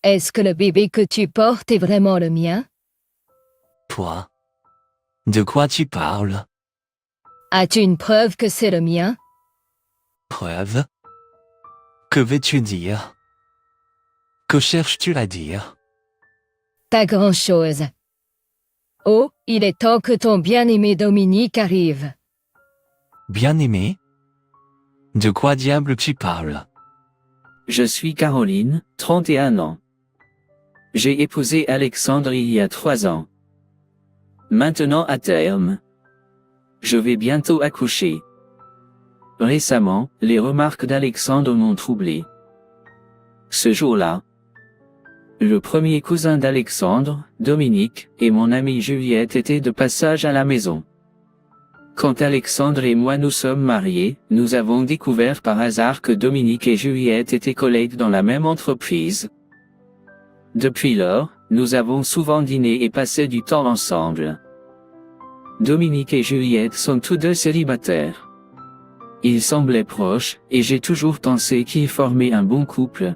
Est-ce que le bébé que tu portes est vraiment le mien? Toi? De quoi tu parles? As-tu une preuve que c'est le mien? Preuve? Que veux-tu dire? Que cherches-tu à dire? Pas grand-chose. Oh, il est temps que ton bien-aimé Dominique arrive. Bien-aimé? De quoi diable tu parles? Je suis Caroline, 31 ans. J'ai épousé Alexandre il y a 3 ans. Maintenant à terme. Je vais bientôt accoucher. Récemment, les remarques d'Alexandre m'ont troublé. Ce jour-là, le premier cousin d'Alexandre, Dominique, et mon amie Juliette étaient de passage à la maison. Quand Alexandre et moi nous sommes mariés, nous avons découvert par hasard que Dominique et Juliette étaient collègues dans la même entreprise. Depuis lors, nous avons souvent dîné et passé du temps ensemble. Dominique et Juliette sont tous deux célibataires. Ils semblaient proches, et j'ai toujours pensé qu'ils formaient un bon couple.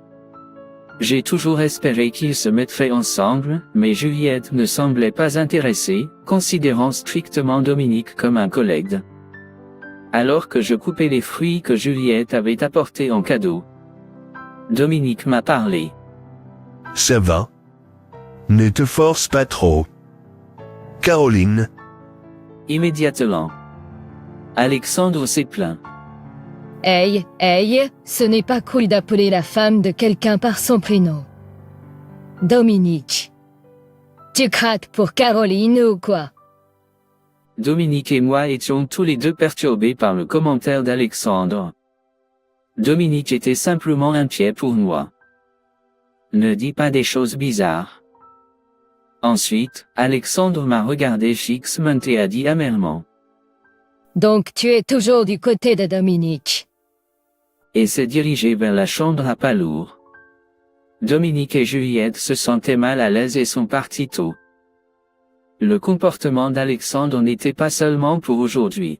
J'ai toujours espéré qu'ils se mettraient ensemble, mais Juliette ne semblait pas intéressée, considérant strictement Dominique comme un collègue. Alors que je coupais les fruits que Juliette avait apportés en cadeau, Dominique m'a parlé. Ça va? Ne te force pas trop. Caroline. Immédiatement, Alexandre s'est plaint. Hey, ce n'est pas cool d'appeler la femme de quelqu'un par son prénom. Dominique. Tu craques pour Caroline ou quoi? Dominique et moi étions tous les deux perturbés par le commentaire d'Alexandre. Dominique était simplement inquiet pour moi. Ne dis pas des choses bizarres. Ensuite, Alexandre m'a regardé fixement et a dit amèrement. Donc tu es toujours du côté de Dominique. Et s'est dirigé vers la chambre à pas lourd. Dominique et Juliette se sentaient mal à l'aise et sont partis tôt. Le comportement d'Alexandre n'était pas seulement pour aujourd'hui.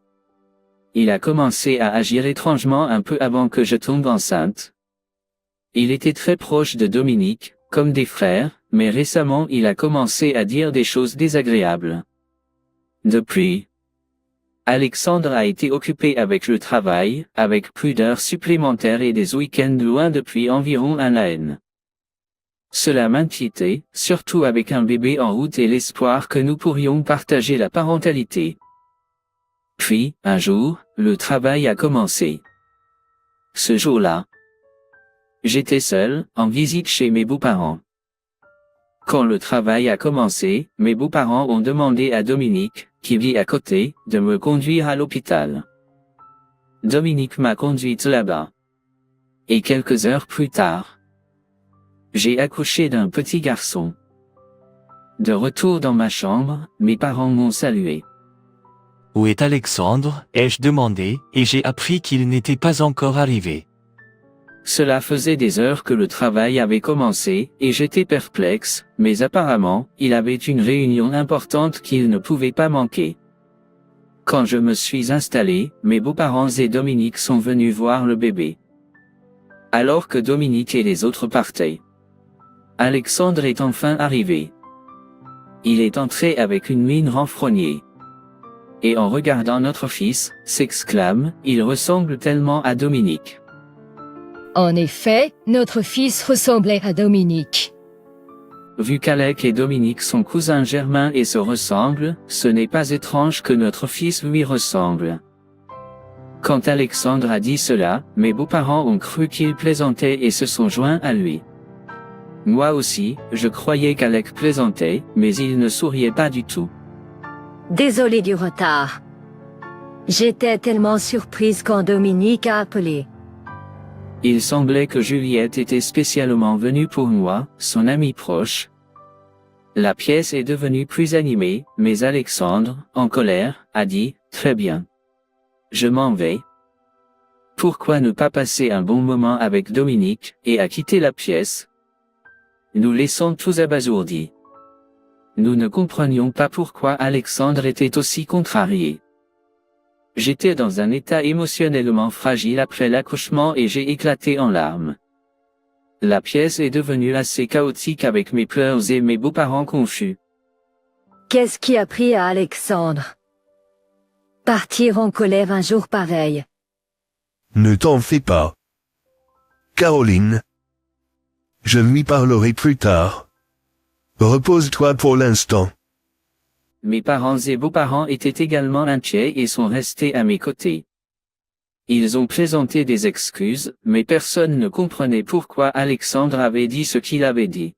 Il a commencé à agir étrangement un peu avant que je tombe enceinte. Il était très proche de Dominique, comme des frères, mais récemment il a commencé à dire des choses désagréables. Depuis, Alexandre a été occupé avec le travail, avec plus d'heures supplémentaires et des week-ends loin depuis environ un an. Cela m'inquiétait, surtout avec un bébé en route et l'espoir que nous pourrions partager la parentalité. Puis, un jour, le travail a commencé. Ce jour-là, j'étais seul, en visite chez mes beaux-parents. Quand le travail a commencé, mes beaux-parents ont demandé à Dominique, qui vit à côté, de me conduire à l'hôpital. Dominique m'a conduite là-bas. Et quelques heures plus tard, j'ai accouché d'un petit garçon. De retour dans ma chambre, mes parents m'ont salué. Où est Alexandre? Ai-je demandé, et j'ai appris qu'il n'était pas encore arrivé. Cela faisait des heures que le travail avait commencé, et j'étais perplexe, mais apparemment, il avait une réunion importante qu'il ne pouvait pas manquer. Quand je me suis installé, mes beaux-parents et Dominique sont venus voir le bébé. Alors que Dominique et les autres partaient, Alexandre est enfin arrivé. Il est entré avec une mine renfrognée. Et en regardant notre fils, s'exclame, il ressemble tellement à Dominique. En effet, notre fils ressemblait à Dominique. Vu qu'Alec et Dominique sont cousins germains et se ressemblent, ce n'est pas étrange que notre fils lui ressemble. Quand Alexandre a dit cela, mes beaux-parents ont cru qu'il plaisantait et se sont joints à lui. Moi aussi, je croyais qu'Alec plaisantait, mais il ne souriait pas du tout. Désolée du retard. J'étais tellement surprise quand Dominique a appelé. Il semblait que Juliette était spécialement venue pour moi, son amie proche. La pièce est devenue plus animée, mais Alexandre, en colère, a dit, « Très bien. Je m'en vais. » Pourquoi ne pas passer un bon moment avec Dominique, et a quitté la pièce? Nous laissons tous abasourdis. Nous ne comprenions pas pourquoi Alexandre était aussi contrarié. J'étais dans un état émotionnellement fragile après l'accouchement et j'ai éclaté en larmes. La pièce est devenue assez chaotique avec mes pleurs et mes beaux-parents confus. Qu'est-ce qui a pris à Alexandre? Partir en colère un jour pareil. Ne t'en fais pas. Caroline. Je lui parlerai plus tard. Repose-toi pour l'instant. Mes parents et beaux-parents étaient également inquiets et sont restés à mes côtés. Ils ont présenté des excuses, mais personne ne comprenait pourquoi Alexandre avait dit ce qu'il avait dit.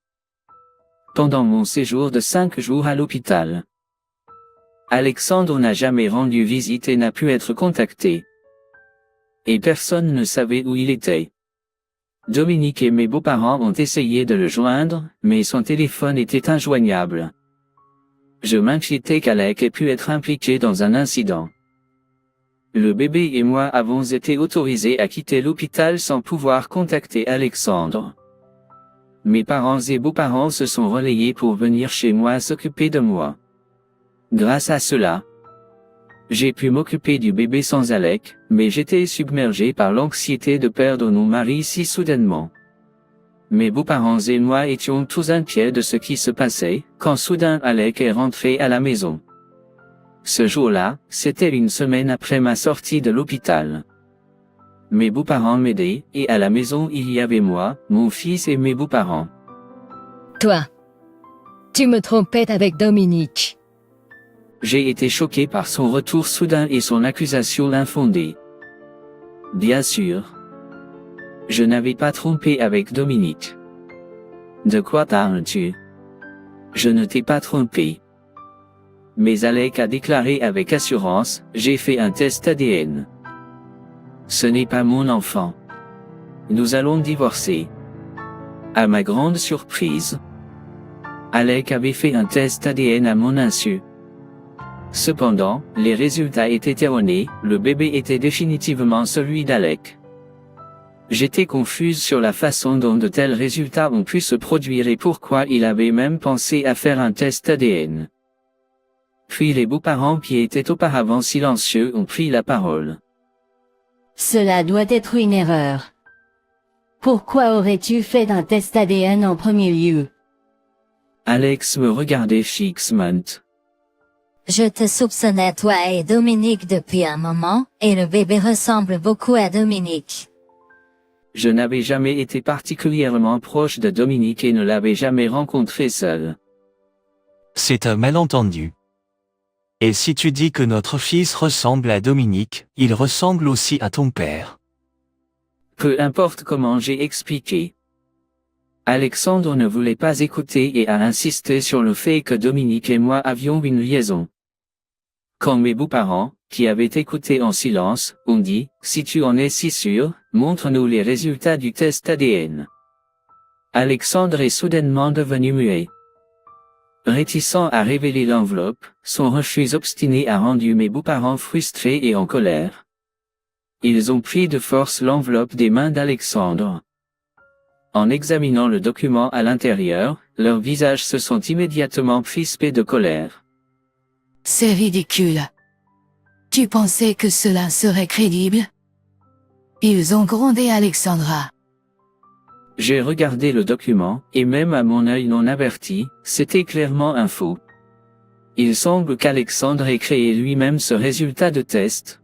Pendant mon séjour de 5 jours à l'hôpital, Alexandre n'a jamais rendu visite et n'a pu être contacté. Et personne ne savait où il était. Dominique et mes beaux-parents ont essayé de le joindre, mais son téléphone était injoignable. Je m'inquiétais qu'Alec ait pu être impliqué dans un incident. Le bébé et moi avons été autorisés à quitter l'hôpital sans pouvoir contacter Alexandre. Mes parents et beaux-parents se sont relayés pour venir chez moi s'occuper de moi. Grâce à cela, j'ai pu m'occuper du bébé sans Alec, mais j'étais submergé par l'anxiété de perdre nos maris si soudainement. Mes beaux-parents et moi étions tous inquiets de ce qui se passait, quand soudain Alec est rentré à la maison. Ce jour-là, c'était une semaine après ma sortie de l'hôpital. Mes beaux-parents m'aidaient, et à la maison il y avait moi, mon fils et mes beaux-parents. Toi. Tu me trompais avec Dominique. J'ai été choqué par son retour soudain et son accusation infondée. Bien sûr. Je n'avais pas trompé avec Dominique. De quoi parles-tu? Je ne t'ai pas trompé. Mais Alec a déclaré avec assurance, j'ai fait un test ADN. Ce n'est pas mon enfant. Nous allons divorcer. À ma grande surprise, Alec avait fait un test ADN à mon insu. Cependant, les résultats étaient erronés, le bébé était définitivement celui d'Alec. J'étais confuse sur la façon dont de tels résultats ont pu se produire et pourquoi il avait même pensé à faire un test ADN. Puis les beaux-parents qui étaient auparavant silencieux ont pris la parole. Cela doit être une erreur. Pourquoi aurais-tu fait un test ADN en premier lieu? Alex me regardait fixement. Je te soupçonnais toi et Dominique depuis un moment, et le bébé ressemble beaucoup à Dominique. Je n'avais jamais été particulièrement proche de Dominique et ne l'avais jamais rencontré seul. C'est un malentendu. Et si tu dis que notre fils ressemble à Dominique, il ressemble aussi à ton père. Peu importe comment j'ai expliqué. Alexandre ne voulait pas écouter et a insisté sur le fait que Dominique et moi avions une liaison. Quand mes beaux-parents, qui avaient écouté en silence, ont dit, si tu en es si sûr, montre-nous les résultats du test ADN. Alexandre est soudainement devenu muet. Réticent à révéler l'enveloppe, son refus obstiné a rendu mes beaux-parents frustrés et en colère. Ils ont pris de force l'enveloppe des mains d'Alexandre. En examinant le document à l'intérieur, leurs visages se sont immédiatement crispés de colère. C'est ridicule. Tu pensais que cela serait crédible? Ils ont grondé Alexandra. J'ai regardé le document, et même à mon œil non averti, c'était clairement un faux. Il semble qu'Alexandre ait créé lui-même ce résultat de test.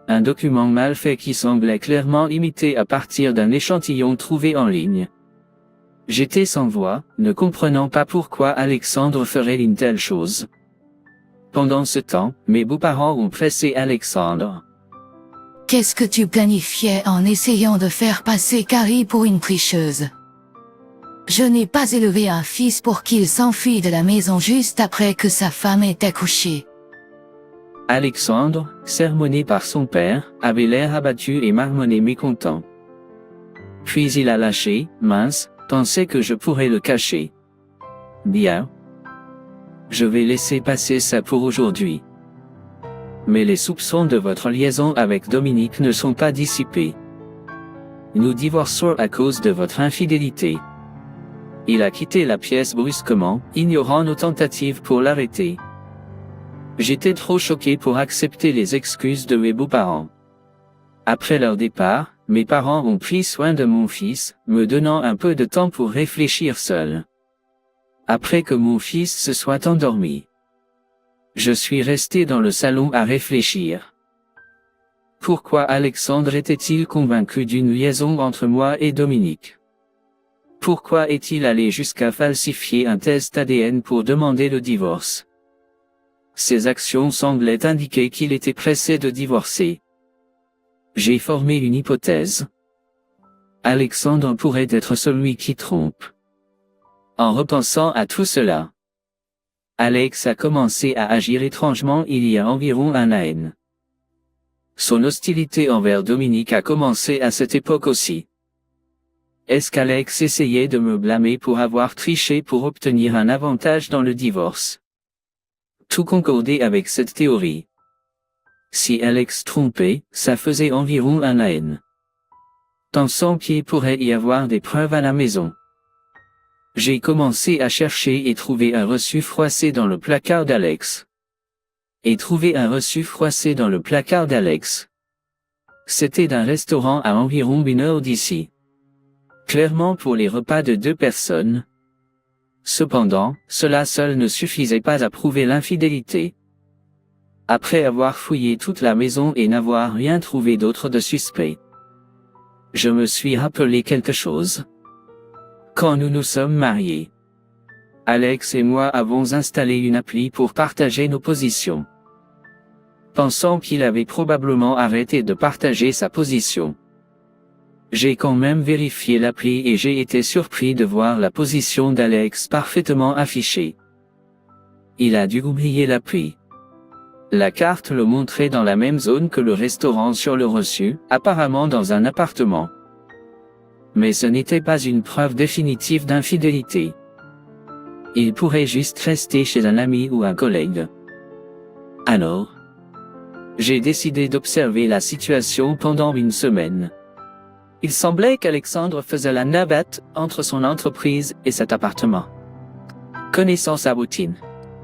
Un document mal fait qui semblait clairement imité à partir d'un échantillon trouvé en ligne. J'étais sans voix, ne comprenant pas pourquoi Alexandre ferait une telle chose. Pendant ce temps, mes beaux-parents ont pressé Alexandre. Qu'est-ce que tu planifiais en essayant de faire passer Carrie pour une tricheuse? Je n'ai pas élevé un fils pour qu'il s'enfuit de la maison juste après que sa femme ait accouché. Alexandre, sermonné par son père, avait l'air abattu et marmonné mécontent. Puis il a lâché, mince, pensait que je pourrais le cacher. Bien. Je vais laisser passer ça pour aujourd'hui. Mais les soupçons de votre liaison avec Dominique ne sont pas dissipés. Nous divorçons à cause de votre infidélité. Il a quitté la pièce brusquement, ignorant nos tentatives pour l'arrêter. J'étais trop choqué pour accepter les excuses de mes beaux-parents. Après leur départ, mes parents ont pris soin de mon fils, me donnant un peu de temps pour réfléchir seul. Après que mon fils se soit endormi, je suis resté dans le salon à réfléchir. Pourquoi Alexandre était-il convaincu d'une liaison entre moi et Dominique? Pourquoi est-il allé jusqu'à falsifier un test ADN pour demander le divorce? Ses actions semblaient indiquer qu'il était pressé de divorcer. J'ai formé une hypothèse. Alexandre pourrait être celui qui trompe. En repensant à tout cela, Alex a commencé à agir étrangement il y a environ un an. Son hostilité envers Dominique a commencé à cette époque aussi. Est-ce qu'Alex essayait de me blâmer pour avoir triché pour obtenir un avantage dans le divorce? Tout concordait avec cette théorie. Si Alex trompait, ça faisait environ un an. Pensant qu'il pourrait y avoir des preuves à la maison. J'ai commencé à chercher et trouver un reçu froissé dans le placard d'Alex. Et trouver un reçu froissé dans le placard d'Alex. C'était d'un restaurant à environ 1 heure d'ici. Clairement pour les repas de 2 personnes. Cependant, cela seul ne suffisait pas à prouver l'infidélité. Après avoir fouillé toute la maison et n'avoir rien trouvé d'autre de suspect, je me suis rappelé quelque chose. Quand nous nous sommes mariés, Alex et moi avons installé une appli pour partager nos positions. Pensant qu'il avait probablement arrêté de partager sa position, j'ai quand même vérifié l'appli et j'ai été surpris de voir la position d'Alex parfaitement affichée. Il a dû oublier l'appli. La carte le montrait dans la même zone que le restaurant sur le reçu, apparemment dans un appartement. Mais ce n'était pas une preuve définitive d'infidélité. Il pourrait juste rester chez un ami ou un collègue. Alors, j'ai décidé d'observer la situation pendant 1 semaine. Il semblait qu'Alexandre faisait la navette entre son entreprise et cet appartement. Connaissant sa routine,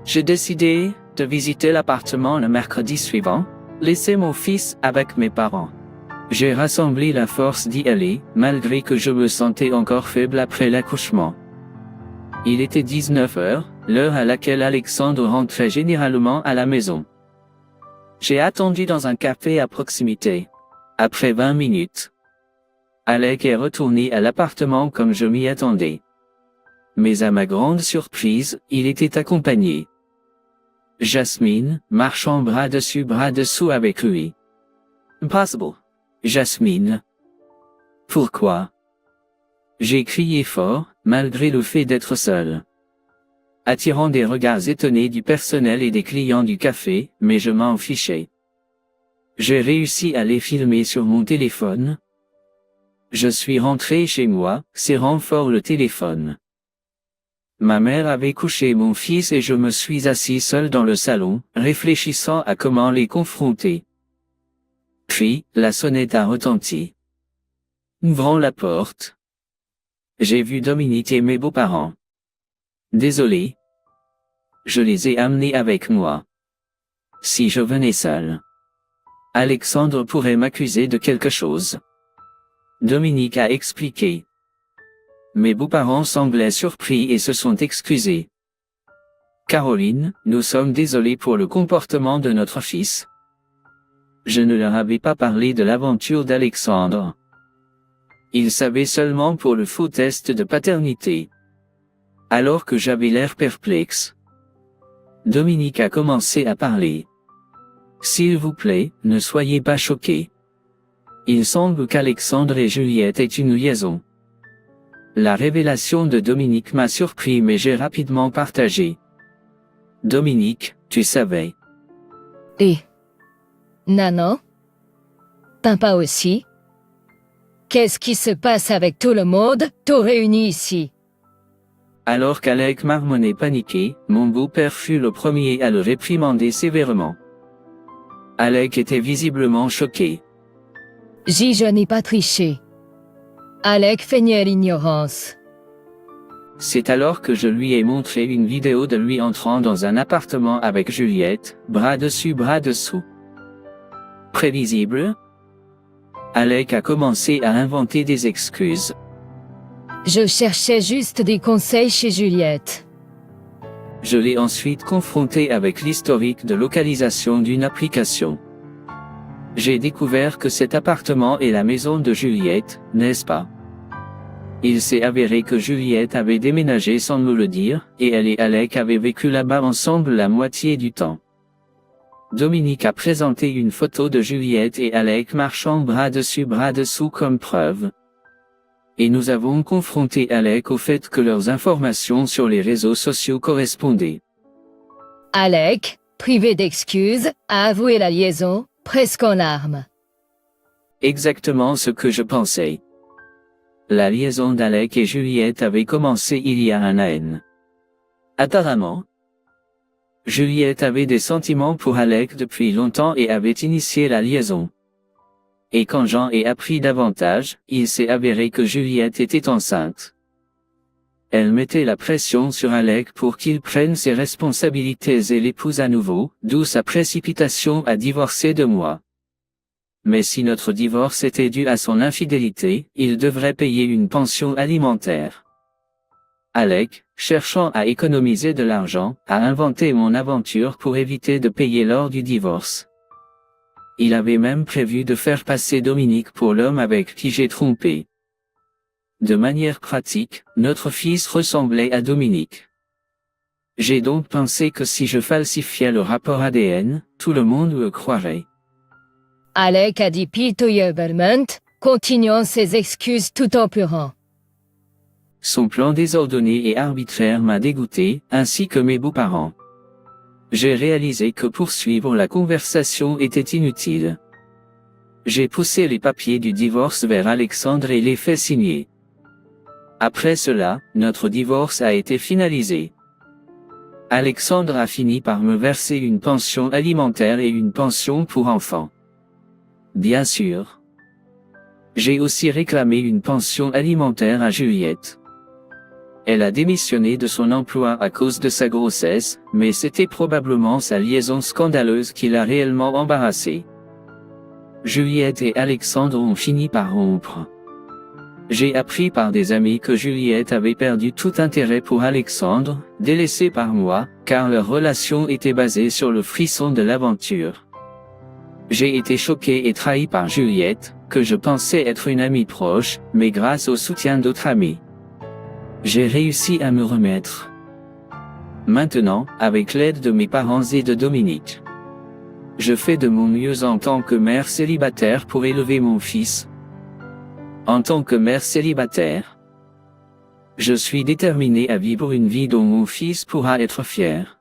j'ai décidé de visiter l'appartement le mercredi suivant, laisser mon fils avec mes parents. J'ai rassemblé la force d'y aller, malgré que je me sentais encore faible après l'accouchement. Il était 19 heures, l'heure à laquelle Alexandre rentrait généralement à la maison. J'ai attendu dans un café à proximité. Après 20 minutes, Alec est retourné à l'appartement comme je m'y attendais. Mais à ma grande surprise, il était accompagné. Jasmine, marchant bras dessus bras dessous avec lui. Impossible. Jasmine. Pourquoi? J'ai crié fort, malgré le fait d'être seul. Attirant des regards étonnés du personnel et des clients du café, mais je m'en fichais. J'ai réussi à les filmer sur mon téléphone. Je suis rentré chez moi, serrant fort le téléphone. Ma mère avait couché mon fils et je me suis assis seul dans le salon, réfléchissant à comment les confronter. Puis, la sonnette a retenti. Ouvrant la porte, j'ai vu Dominique et mes beaux-parents. Désolé. Je les ai amenés avec moi. Si je venais seul, Alexandre pourrait m'accuser de quelque chose. Dominique a expliqué. Mes beaux-parents semblaient surpris et se sont excusés. Caroline, nous sommes désolés pour le comportement de notre fils. Je ne leur avais pas parlé de l'aventure d'Alexandre. Ils savaient seulement pour le faux test de paternité. Alors que j'avais l'air perplexe, Dominique a commencé à parler. S'il vous plaît, ne soyez pas choqués. Il semble qu'Alexandre et Juliette aient une liaison. La révélation de Dominique m'a surpris mais j'ai rapidement partagé. Dominique, tu savais. Et Nano? Papa aussi? Qu'est-ce qui se passe avec tout le monde, tout réuni ici? Alors qu'Alec marmonnait paniqué, mon beau-père fut le premier à le réprimander sévèrement. Alec était visiblement choqué. Je n'ai pas triché. Alec feignait l'ignorance. C'est alors que je lui ai montré une vidéo de lui entrant dans un appartement avec Juliette, bras dessus bras dessous. Prévisible? Alec a commencé à inventer des excuses. Je cherchais juste des conseils chez Juliette. Je l'ai ensuite confronté avec l'historique de localisation d'une application. J'ai découvert que cet appartement est la maison de Juliette, n'est-ce pas? Il s'est avéré que Juliette avait déménagé sans nous le dire, et elle et Alec avaient vécu là-bas ensemble la moitié du temps. Dominique a présenté une photo de Juliette et Alec marchant bras dessus bras dessous comme preuve. Et nous avons confronté Alec au fait que leurs informations sur les réseaux sociaux correspondaient. Alec, privé d'excuses, a avoué la liaison, presque en larmes. Exactement ce que je pensais. La liaison d'Alec et Juliette avait commencé il y a un an. Apparemment, Juliette avait des sentiments pour Alec depuis longtemps et avait initié la liaison. Et quand j'en ai appris davantage, il s'est avéré que Juliette était enceinte. Elle mettait la pression sur Alec pour qu'il prenne ses responsabilités et l'épouse à nouveau, d'où sa précipitation à divorcer de moi. Mais si notre divorce était dû à son infidélité, il devrait payer une pension alimentaire. Alec, cherchant à économiser de l'argent, a inventé mon aventure pour éviter de payer lors du divorce. Il avait même prévu de faire passer Dominique pour l'homme avec qui j'ai trompé. De manière pratique, notre fils ressemblait à Dominique. J'ai donc pensé que si je falsifiais le rapport ADN, tout le monde le croirait. Alec a dit pitoyablement, continuant ses excuses tout en pleurant. Son plan désordonné et arbitraire m'a dégoûté, ainsi que mes beaux-parents. J'ai réalisé que poursuivre la conversation était inutile. J'ai poussé les papiers du divorce vers Alexandre et les fait signer. Après cela, notre divorce a été finalisé. Alexandre a fini par me verser une pension alimentaire et une pension pour enfants. Bien sûr. J'ai aussi réclamé une pension alimentaire à Juliette. Elle a démissionné de son emploi à cause de sa grossesse, mais c'était probablement sa liaison scandaleuse qui l'a réellement embarrassée. Juliette et Alexandre ont fini par rompre. J'ai appris par des amis que Juliette avait perdu tout intérêt pour Alexandre, délaissé par moi, car leur relation était basée sur le frisson de l'aventure. J'ai été choqué et trahi par Juliette, que je pensais être une amie proche, mais grâce au soutien d'autres amis. J'ai réussi à me remettre. Maintenant, avec l'aide de mes parents et de Dominique, je fais de mon mieux en tant que mère célibataire pour élever mon fils. En tant que mère célibataire, je suis déterminée à vivre une vie dont mon fils pourra être fier.